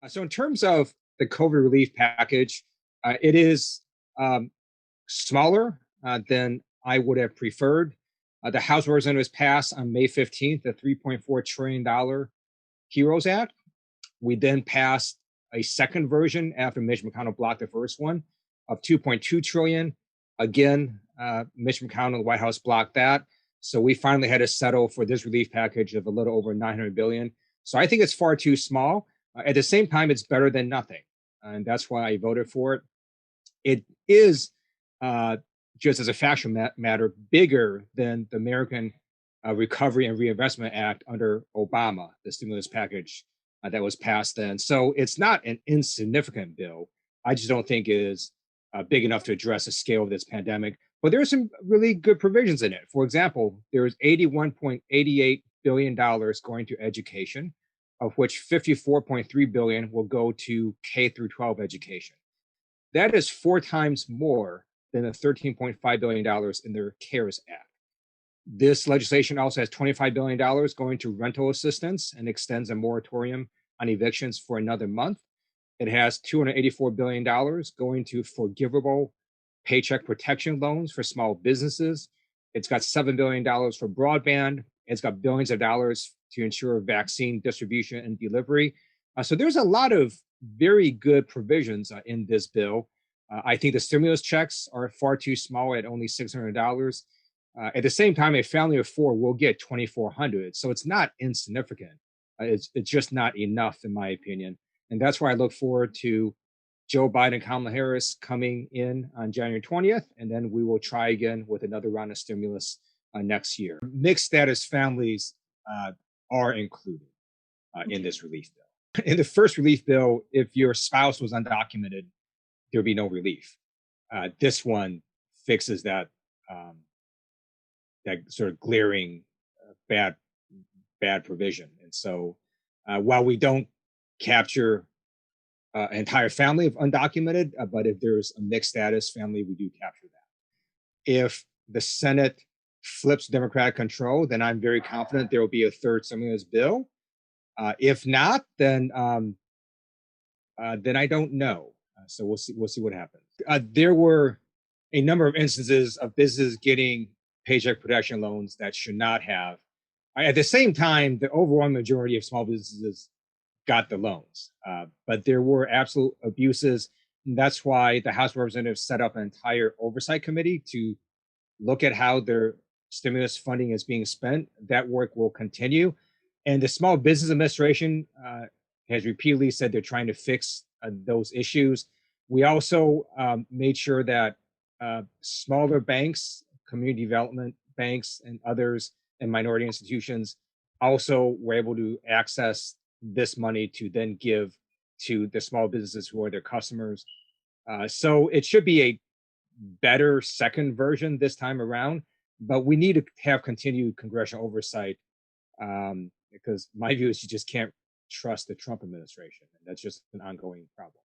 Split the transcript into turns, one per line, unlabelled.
So in terms of the COVID relief package, it is um, smaller than I would have preferred. The House of Representatives passed on May 15th the $3.4 trillion HEROES Act. We then passed a second version after Mitch McConnell blocked the first one of 2.2 trillion. Again, Mitch McConnell, the White House blocked that. So we finally had to settle for this relief package of a little over 900 billion. So I think it's far too small. At the same time, it's better than nothing. And that's why I voted for it. It is, uh, just as a factual matter, bigger than the American Recovery and Reinvestment Act under Obama, the stimulus package that was passed then. So it's not an insignificant bill. I just don't think it is big enough to address the scale of this pandemic. But there are some really good provisions in it. For example, there is $81.88 billion going to education, of which 54.3 billion will go to K through 12 education. That is four times more than the $13.5 billion in their CARES Act. This legislation also has $25 billion going to rental assistance and extends a moratorium on evictions for another month. It has $284 billion going to forgivable paycheck protection loans for small businesses. It's got $7 billion for broadband. It's got billions of dollars to ensure vaccine distribution and delivery. So there's a lot of very good provisions in this bill. I think the stimulus checks are far too small at only $600. At the same time, a family of four will get 2,400, so it's not insignificant. It's just not enough, in my opinion, and that's why I look forward to Joe Biden and Kamala Harris coming in on January 20th, and then we will try again with another round of stimulus next year. Mixed status families are included in this relief bill. In the first relief bill, if your spouse was undocumented, there'd be no relief. This one fixes um, that sort of glaring bad provision. And so, while we don't capture an entire family of undocumented, but if there's a mixed status family, we do capture that. If the Senate flips Democratic control, then I'm very confident there will be a third stimulus bill. If not, then I don't know. So we'll see. We'll see what happens. There were a number of instances of businesses getting paycheck protection loans that should not have. At the same time, the overwhelming majority of small businesses got the loans, but there were absolute abuses. And that's why the House of Representatives set up an entire oversight committee to look at how their stimulus funding is being spent. That work will continue. And the Small Business Administration has repeatedly said they're trying to fix those issues. We also made sure that smaller banks, community development banks, and others, and minority institutions also were able to access this money to then give to the small businesses who are their customers. So it should be a better second version this time around, but we need to have continued congressional oversight, because my view is you just can't trust the Trump administration. And that's just an ongoing problem.